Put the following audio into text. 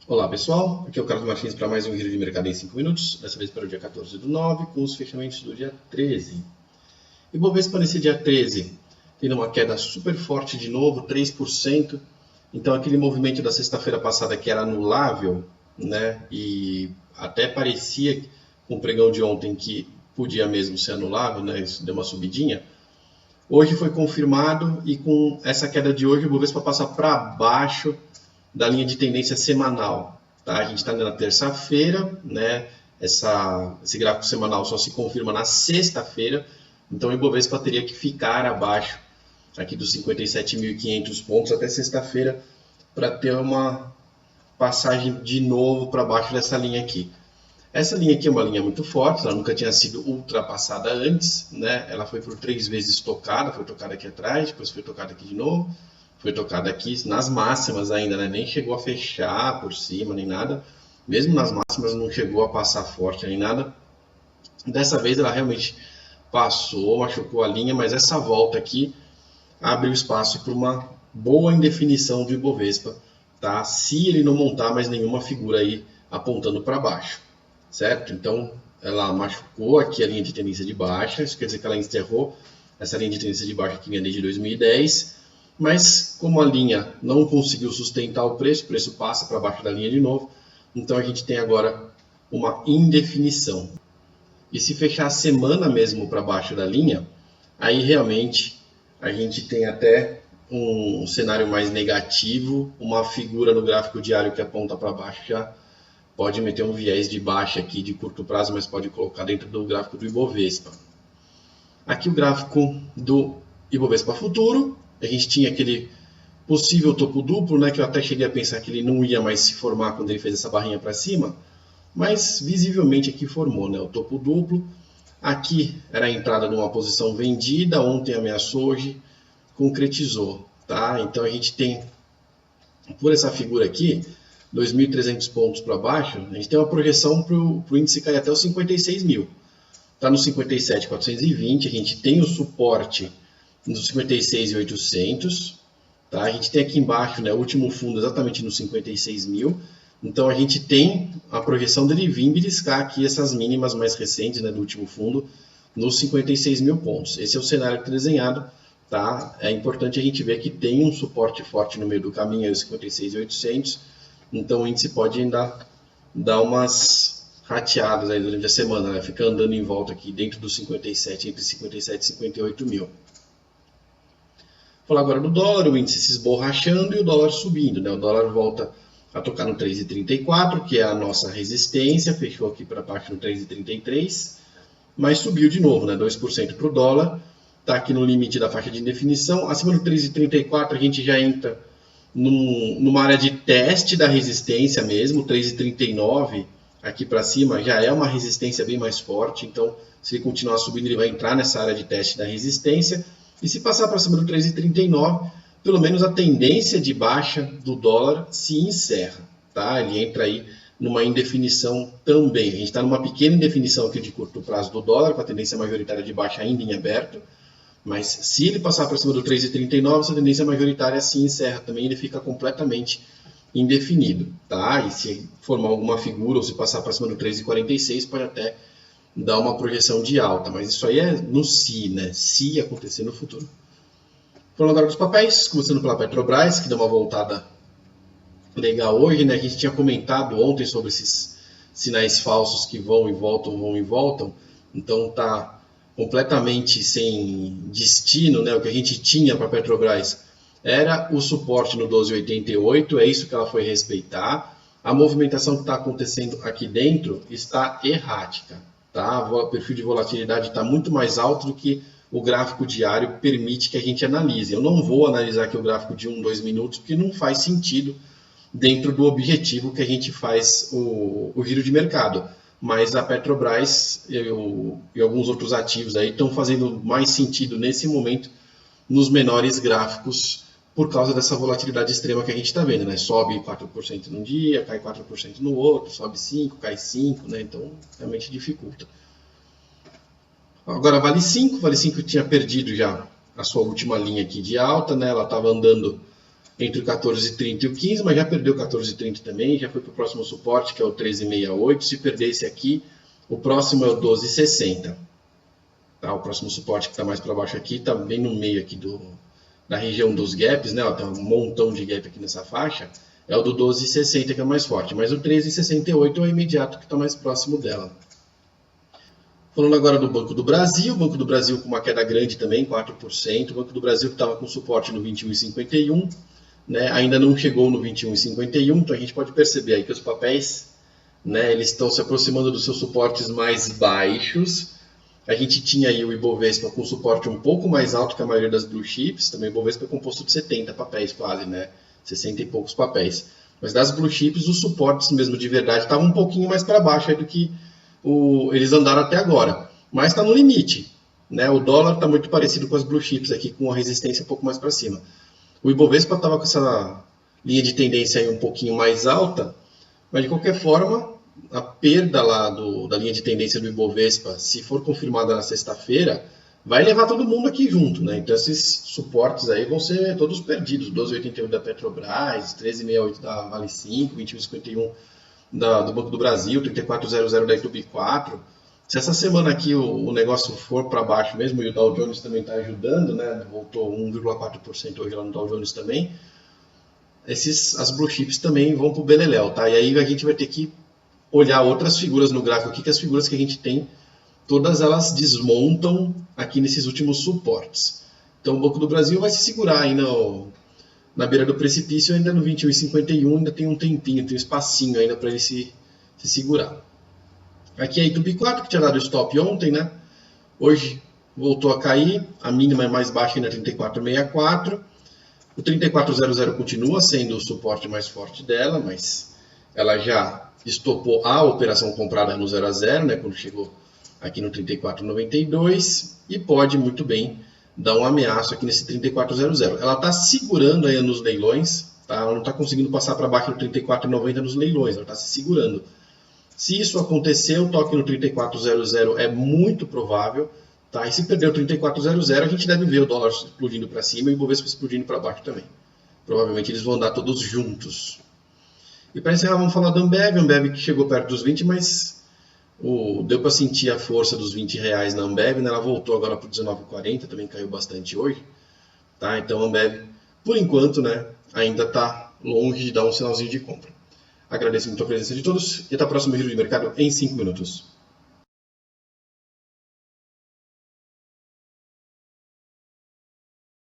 Olá pessoal, aqui é o Carlos Martins para mais um giro de mercado em 5 minutos, dessa vez para o dia 14/9, com os fechamentos do dia 13. Ibovespa nesse dia 13, tendo uma queda super forte de novo, 3%, então aquele movimento da sexta-feira passada que era anulável, né, e até parecia com o pregão de ontem que podia mesmo ser anulável, né, isso deu uma subidinha, hoje foi confirmado e com essa queda de hoje o Ibovespa passa para baixo da linha de tendência semanal. Tá? A gente está na terça-feira, né? Esse gráfico semanal só se confirma na sexta-feira, então o Ibovespa teria que ficar abaixo aqui dos 57.500 pontos até sexta-feira para ter uma passagem de novo para baixo dessa linha aqui. Essa linha aqui é uma linha muito forte, ela nunca tinha sido ultrapassada antes, né? Ela foi por 3 vezes tocada, foi tocada aqui atrás, depois foi tocada aqui de novo, foi tocada aqui nas máximas ainda, né? Nem chegou a fechar por cima, nem nada. Mesmo nas máximas não chegou a passar forte nem nada. Dessa vez ela realmente passou, machucou a linha, mas essa volta aqui abre o espaço para uma boa indefinição do Ibovespa, tá? Se ele não montar mais nenhuma figura aí apontando para baixo, certo? Então ela machucou aqui a linha de tendência de baixa, isso quer dizer que ela encerrou essa linha de tendência de baixa que vinha desde 2010, mas como a linha não conseguiu sustentar o preço passa para baixo da linha de novo, então a gente tem agora uma indefinição. E se fechar a semana mesmo para baixo da linha, aí realmente a gente tem até um cenário mais negativo, uma figura no gráfico diário que aponta para baixo já pode meter um viés de baixa aqui de curto prazo, mas pode colocar dentro do gráfico do Ibovespa. Aqui o gráfico do Ibovespa Futuro, a gente tinha aquele possível topo duplo, né, que eu até cheguei a pensar que ele não ia mais se formar quando ele fez essa barrinha para cima, mas visivelmente aqui formou, né, o topo duplo. Aqui era a entrada numa posição vendida, ontem ameaçou, hoje concretizou, tá? Então a gente tem, por essa figura aqui, 2.300 pontos para baixo, a gente tem uma projeção para o índice cair até os 56 mil. Está no 57.420, a gente tem o suporte nos 56.800, tá? A gente tem aqui embaixo, né, o último fundo exatamente nos 56 mil, então a gente tem a projeção dele vir beliscar aqui essas mínimas mais recentes, né, do último fundo nos 56 mil pontos. Esse é o cenário que está desenhado, tá? É importante a gente ver que tem um suporte forte no meio do caminho, aí os 56.800, então o índice pode ainda dar umas rateadas aí durante a semana, né? Fica andando em volta aqui dentro dos 57, entre 57 e 58 mil. Vou falar agora do dólar, o índice se esborrachando e o dólar subindo, né? O dólar volta a tocar no 3,34, que é a nossa resistência, fechou aqui para baixo no 3,33, mas subiu de novo, né? 2% para o dólar, está aqui no limite da faixa de indefinição, acima do 3,34 a gente já entra numa área de teste da resistência mesmo, 3,39 aqui para cima já é uma resistência bem mais forte, então se ele continuar subindo ele vai entrar nessa área de teste da resistência, e se passar para cima do 3,39, pelo menos a tendência de baixa do dólar se encerra, tá? Ele entra aí numa indefinição também, a gente está numa pequena indefinição aqui de curto prazo do dólar, com a tendência majoritária de baixa ainda em aberto, mas se ele passar para cima do 3,39, essa tendência majoritária se encerra também, ele fica completamente indefinido, tá? E se formar alguma figura ou se passar para cima do 3,46 pode até dar uma projeção de alta, mas isso aí é no se, né? Se acontecer no futuro. Falando agora dos papéis, começando pela Petrobras, que deu uma voltada legal hoje, né? A gente tinha comentado ontem sobre esses sinais falsos que vão e voltam, então tá completamente sem destino, né? O que a gente tinha para a Petrobras era o suporte no 12,88, é isso que ela foi respeitar. A movimentação que está acontecendo aqui dentro está errática, tá? O perfil de volatilidade está muito mais alto do que o gráfico diário permite que a gente analise. Eu não vou analisar aqui o gráfico de 1-2 minutos, porque não faz sentido dentro do objetivo que a gente faz o giro de mercado. Mas a Petrobras e alguns outros ativos aí estão fazendo mais sentido nesse momento nos menores gráficos por causa dessa volatilidade extrema que a gente está vendo, né? Sobe 4% num dia, cai 4% no outro, sobe 5%, cai 5%, né? Então realmente dificulta. Agora Vale 5 tinha perdido já a sua última linha aqui de alta, né? Ela estava andando entre o 14,30 e o 15, mas já perdeu o 14,30 também, já foi para o próximo suporte, que é o 13,68. Se perder esse aqui, o próximo é o 12,60. Tá? O próximo suporte que está mais para baixo aqui, está bem no meio aqui da região dos gaps, né? Ó, tem um montão de gap aqui nessa faixa. É o do 12,60 que é mais forte, mas o 13,68 é o imediato que está mais próximo dela. Falando agora do Banco do Brasil, o Banco do Brasil com uma queda grande também, 4%. O Banco do Brasil que estava com suporte no 21,51, né? Ainda não chegou no 21,51, então a gente pode perceber aí que os papéis, né, eles estão se aproximando dos seus suportes mais baixos. A gente tinha aí o Ibovespa com suporte um pouco mais alto que a maioria das blue chips, também o Ibovespa é composto de 70 papéis quase, né? 60 e poucos papéis. Mas das blue chips, os suportes mesmo de verdade estavam um pouquinho mais para baixo aí do que eles andaram até agora. Mas está no limite, né? O dólar está muito parecido com as blue chips aqui, com a resistência um pouco mais para cima. O Ibovespa estava com essa linha de tendência aí um pouquinho mais alta, mas de qualquer forma, a perda lá da linha de tendência do Ibovespa, se for confirmada na sexta-feira, vai levar todo mundo aqui junto, né? Então esses suportes aí vão ser todos perdidos. 12,88 da Petrobras, 13,68 da Vale 5, 21,51 do Banco do Brasil, 34,00 da Itubi 4. Se essa semana aqui o negócio for para baixo mesmo, e o Dow Jones também está ajudando, né? Voltou 1,4% hoje lá no Dow Jones também. As blue chips também vão para o beleléu, tá? E aí a gente vai ter que olhar outras figuras no gráfico aqui, que as figuras que a gente tem, todas elas desmontam aqui nesses últimos suportes. Então o Banco do Brasil vai se segurar aí na beira do precipício, ainda no 21,51, ainda tem um tempinho, tem um espacinho ainda para ele se segurar. Aqui é a Itubi 4, que tinha dado stop ontem, né? Hoje voltou a cair, a mínima é mais baixa ainda, 34,64. O 34,00 continua sendo o suporte mais forte dela, mas ela já estopou a operação comprada no 0 a 0, né, quando chegou aqui no 34,92, e pode muito bem dar um ameaço aqui nesse 34,00. Ela está segurando aí nos leilões, tá? Ela não está conseguindo passar para baixo do 34,90 nos leilões, ela está se segurando. Se isso acontecer, o toque no 34,00 é muito provável, tá? E se perder o 34,00, a gente deve ver o dólar explodindo para cima e o Ibovespa explodindo para baixo também. Provavelmente eles vão andar todos juntos. E para encerrar, vamos falar da Ambev que chegou perto dos 20, mas deu para sentir a força dos R$20 na Ambev, né? Ela voltou agora para o 19,40, também caiu bastante hoje. Tá? Então a Ambev, por enquanto, né, ainda está longe de dar um sinalzinho de compra. Agradeço muito a presença de todos e até o próximo Giro de Mercado em 5 minutos.